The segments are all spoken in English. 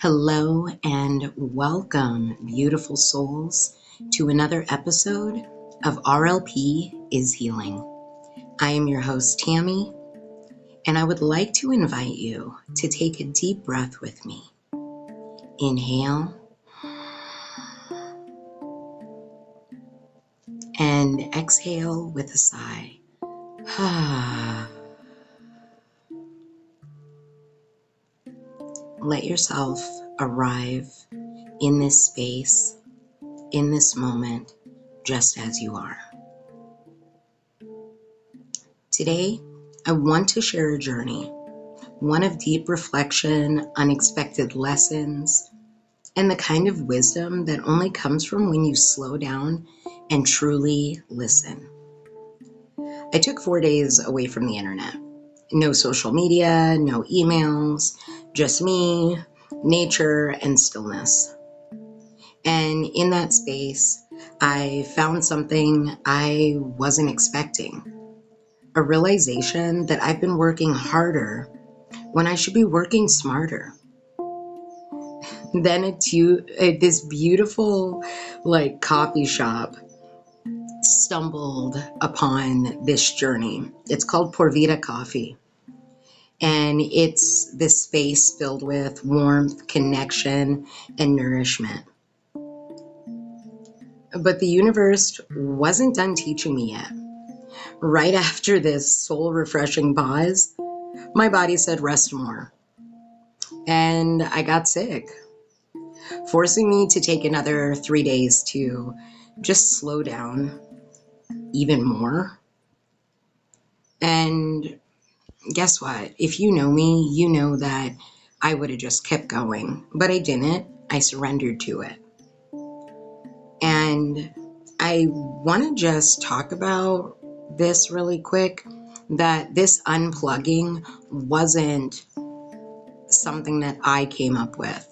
Hello and welcome, beautiful souls, to another episode of RLP is Healing. I am your host, Tammy, and I would like to invite you to take a deep breath with me. Inhale and exhale with a sigh. Let yourself arrive in this space, in this moment, just as you are. Today, I want to share a journey, one of deep reflection, unexpected lessons, and the kind of wisdom that only comes from when you slow down and truly listen. I took 4 days away from the internet. No social media, no emails, just me, nature, and stillness. And in that space, I found something I wasn't expecting. A realization that I've been working harder when I should be working smarter. Then this beautiful coffee shop stumbled upon this journey. It's called Pur Vida coffee. And it's this space filled with warmth, connection, and nourishment. But the universe wasn't done teaching me yet. Right after this soul refreshing pause, my body said rest more. And I got sick, forcing me to take another 3 days to just slow down even more. And guess what? If you know me, you know that I would have just kept going, but I didn't. I surrendered to it. And I want to just talk about this really quick, that this unplugging wasn't something that I came up with.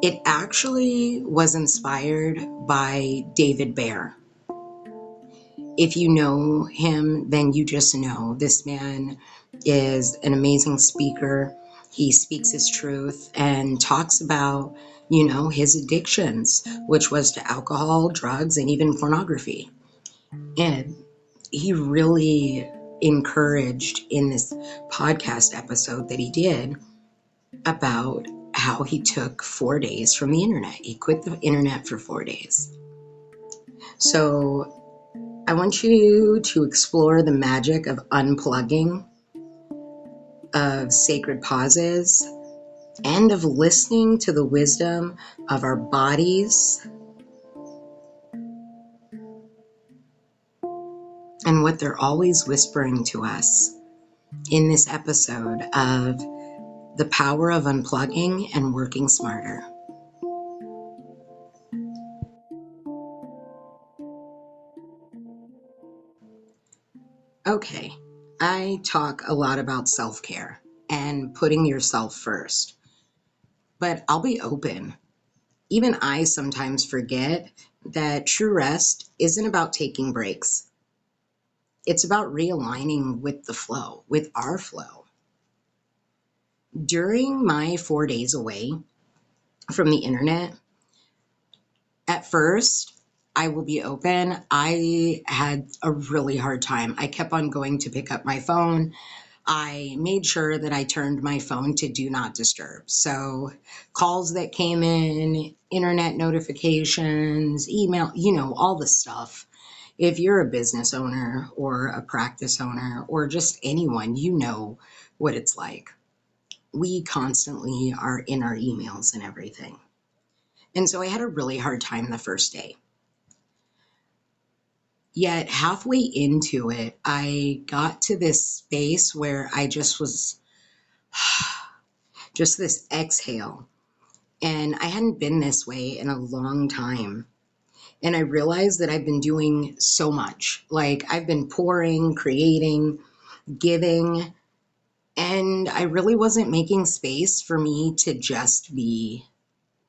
It actually was inspired by David Bear. If you know him, then you just know this man is an amazing speaker. He speaks his truth and talks about, his addictions, which was to alcohol, drugs, and even pornography. And he really encouraged in this podcast episode that he did about how he took 4 days from the internet. He quit the internet for 4 days. So I want you to explore the magic of unplugging, of sacred pauses, and of listening to the wisdom of our bodies and what they're always whispering to us in this episode of the power of unplugging and working smarter. Okay, I talk a lot about self-care and putting yourself first, but I'll be open. Even I sometimes forget that true rest isn't about taking breaks. It's about realigning with the flow, with our flow. During my 4 days away from the internet, at first, I will be open, I had a really hard time. I kept on going to pick up my phone. I made sure that I turned my phone to do not disturb. So calls that came in, internet notifications, email, all the stuff. If you're a business owner or a practice owner or just anyone, you know what it's like. We constantly are in our emails and everything. And so I had a really hard time the first day. Yet halfway into it, I got to this space where I just was just this exhale. And I hadn't been this way in a long time. And I realized that I've been doing so much. I've been pouring, creating, giving, and I really wasn't making space for me to just be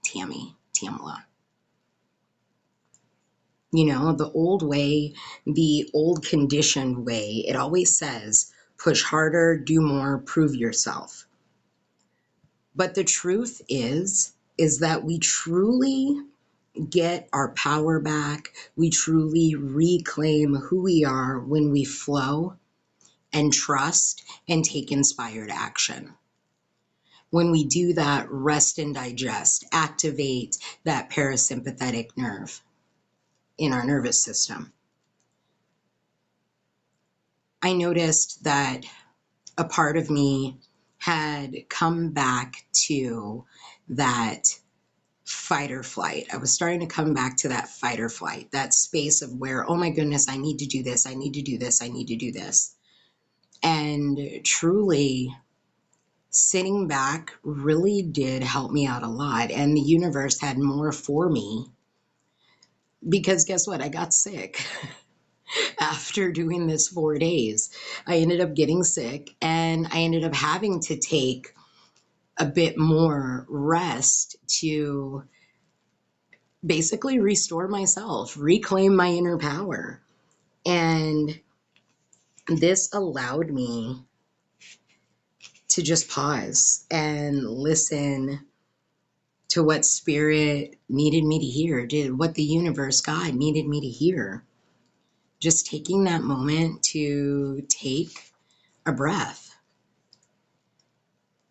Tamala. The old way, the old conditioned way, it always says, push harder, do more, prove yourself. But the truth is that we truly get our power back. We truly reclaim who we are when we flow and trust and take inspired action. When we do that, rest and digest, activate that parasympathetic nerve in our nervous system. I noticed that a part of me had come back to that fight or flight. I was starting to come back to that fight or flight, that space of where, oh my goodness, I need to do this, I need to do this, I need to do this. And truly, sitting back really did help me out a lot. And the universe had more for me because guess what? I got sick after doing this 4 days. I ended up getting sick and I ended up having to take a bit more rest to basically restore myself, reclaim my inner power. And this allowed me to just pause and listen to what spirit needed me to hear, did what the universe, God, needed me to hear. Just taking that moment to take a breath.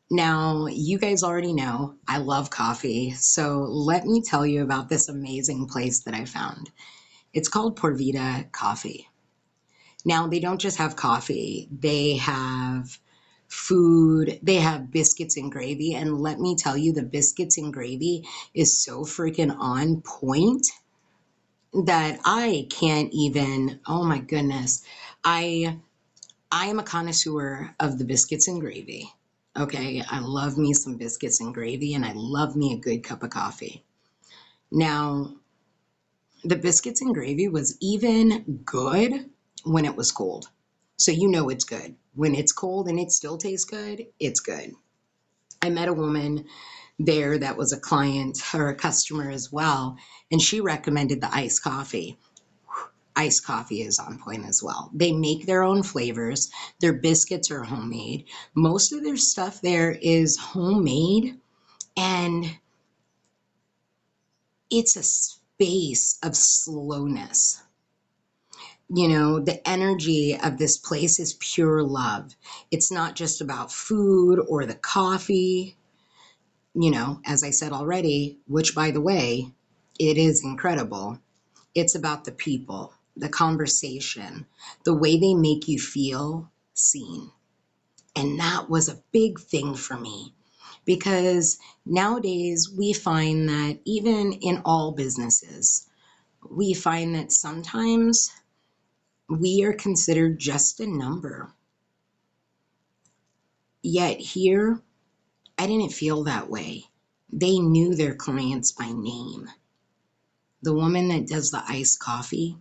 Now, you guys already know I love coffee, so let me tell you about this amazing place that I found. It's called Pur Vida Coffee. Now, they don't just have coffee, they have food, they have biscuits and gravy. And let me tell you, the biscuits and gravy is so freaking on point that I can't even, oh my goodness. I am a connoisseur of the biscuits and gravy. Okay, I love me some biscuits and gravy and I love me a good cup of coffee. Now, the biscuits and gravy was even good when it was cold. So you know it's good. When it's cold and it still tastes good, it's good. I met a woman there that was a client or a customer as well, and she recommended the iced coffee. Iced coffee is on point as well. They make their own flavors. Their biscuits are homemade. Most of their stuff there is homemade, and it's a space of slowness. You know, the energy of this place is pure love. It's not just about food or the coffee, you know, as I said already, which by the way, it is incredible. It's about the people, the conversation, the way they make you feel seen. And that was a big thing for me because nowadays we find that even in all businesses, we find that sometimes we are considered just a number. Yet here, I didn't feel that way. They knew their clients by name. The woman that does the iced coffee,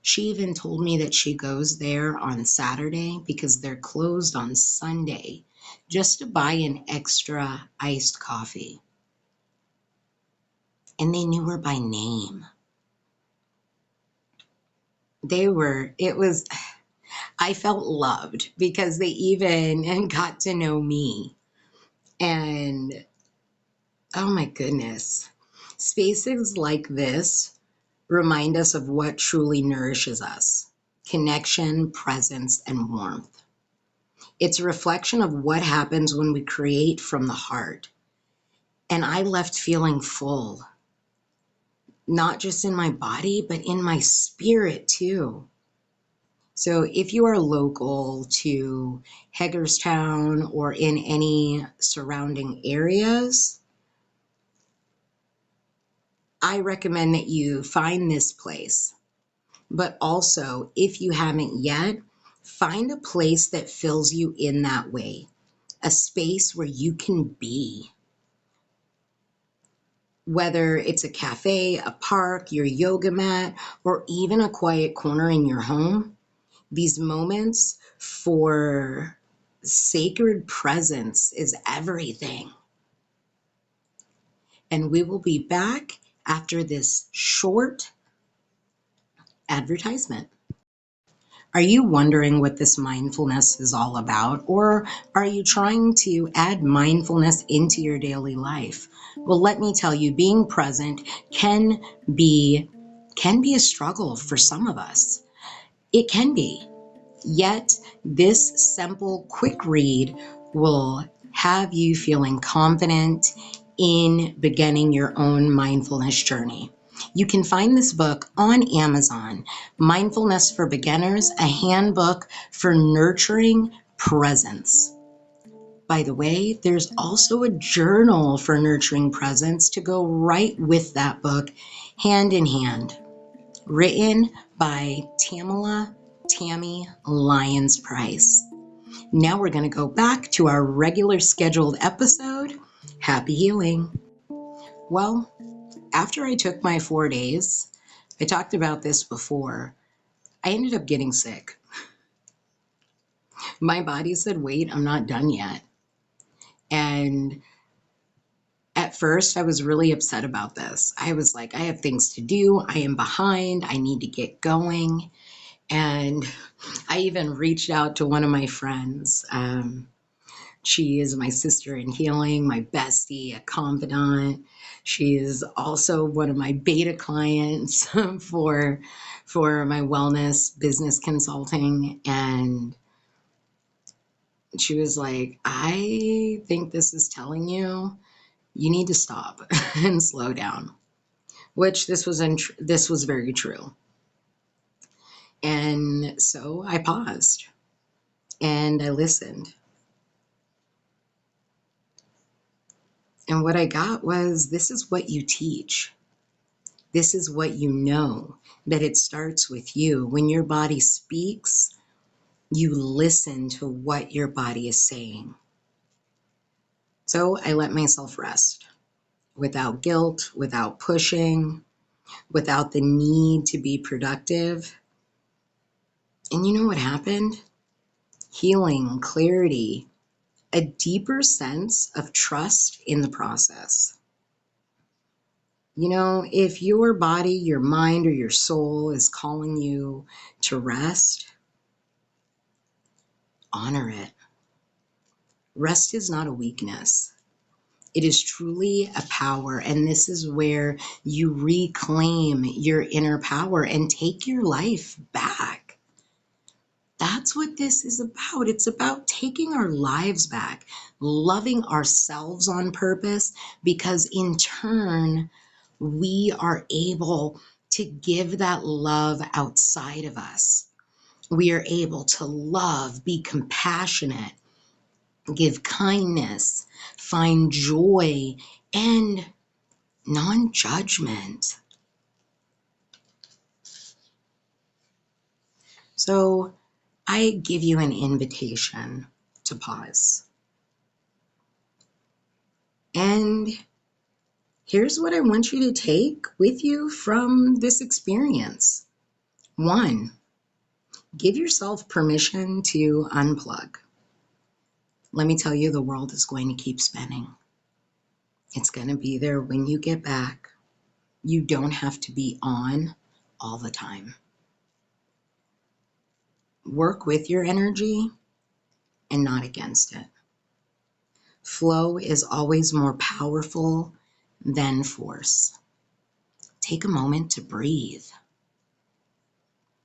she even told me that she goes there on Saturday because they're closed on Sunday just to buy an extra iced coffee. And they knew her by name. I felt loved because they even got to know me. And oh my goodness, spaces like this remind us of what truly nourishes us: connection, presence, and warmth. It's a reflection of what happens when we create from the heart. And I left feeling full, not just in my body, but in my spirit too. So if you are local to Hagerstown or in any surrounding areas, I recommend that you find this place. But also, if you haven't yet, find a place that fills you in that way, a space where you can be. Whether it's a cafe, a park, your yoga mat, or even a quiet corner in your home, these moments for sacred presence is everything. And we will be back after this short advertisement. Are you wondering what this mindfulness is all about? Or are you trying to add mindfulness into your daily life? Well, let me tell you, being present can be a struggle for some of us. It can be. Yet, this simple, quick read will have you feeling confident in beginning your own mindfulness journey. You can find this book on Amazon, Mindfulness for Beginners, a handbook for nurturing presence. By the way, there's also a journal for nurturing presence to go right with that book, hand in hand, written by Tammy Lyons Price. Now we're going to go back to our regular scheduled episode. Happy healing. Well, after I took my 4 days, I talked about this before, I ended up getting sick. My body said, wait, I'm not done yet. And at first, I was really upset about this. I was like, I have things to do. I am behind. I need to get going. And I even reached out to one of my friends. She is my sister in healing, my bestie, a confidant. She is also one of my beta clients for my wellness business consulting. And she was like, I think this is telling you need to stop and slow down, which this was very true. And so I paused and I listened. And what I got was, this is what you teach. This is what you know, that it starts with you. When your body speaks, you listen to what your body is saying. So I let myself rest without guilt, without pushing, without the need to be productive. And you know what happened? Healing, clarity, a deeper sense of trust in the process. You know, if your body, your mind, or your soul is calling you to rest, honor it. Rest is not a weakness. It is truly a power. And this is where you reclaim your inner power and take your life back. That's what this is about. It's about taking our lives back, loving ourselves on purpose, because in turn, we are able to give that love outside of us. We are able to love, be compassionate, give kindness, find joy, and non-judgment. So I give you an invitation to pause. And here's what I want you to take with you from this experience. 1, give yourself permission to unplug. Let me tell you, the world is going to keep spinning. It's going to be there when you get back. You don't have to be on all the time. Work with your energy and not against it. Flow is always more powerful than force. Take a moment to breathe.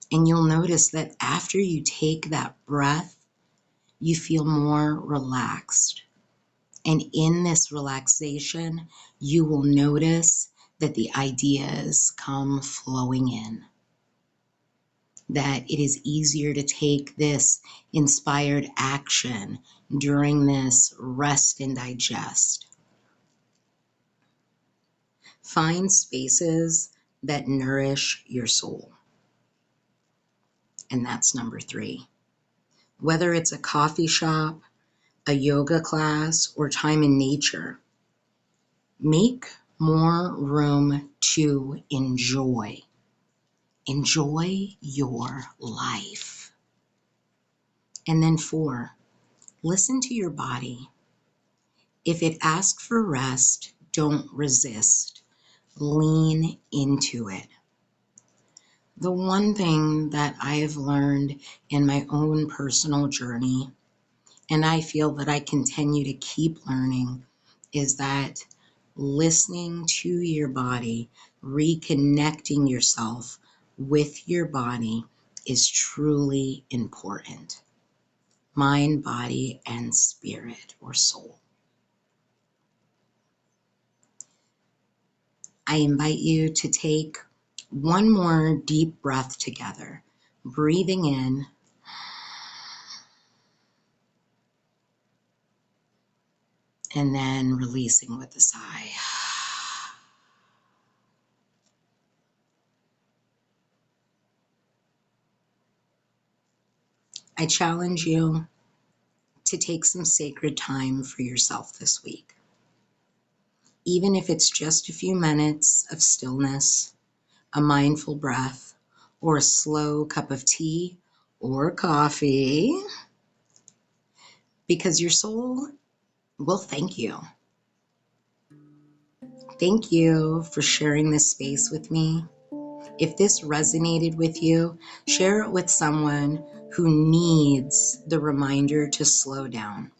And you'll notice that after you take that breath, you feel more relaxed. And in this relaxation, you will notice that the ideas come flowing in. That it is easier to take this inspired action during this rest and digest. Find spaces that nourish your soul. And that's number 3. Whether it's a coffee shop, a yoga class, or time in nature, make more room to enjoy. Enjoy your life. And then 4, listen to your body. If it asks for rest, don't resist. Lean into it. The one thing that I have learned in my own personal journey, and I feel that I continue to keep learning, is that listening to your body, reconnecting yourself with your body is truly important. Mind, body, and spirit or soul. I invite you to take one more deep breath together, breathing in and then releasing with a sigh. I challenge you to take some sacred time for yourself this week. Even if it's just a few minutes of stillness, a mindful breath, or a slow cup of tea or coffee, because your soul will thank you. Thank you for sharing this space with me. If this resonated with you, share it with someone who needs the reminder to slow down.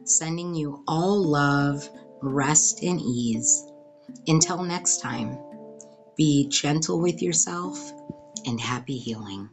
Sending you all love, rest, and ease. Until next time, be gentle with yourself and happy healing.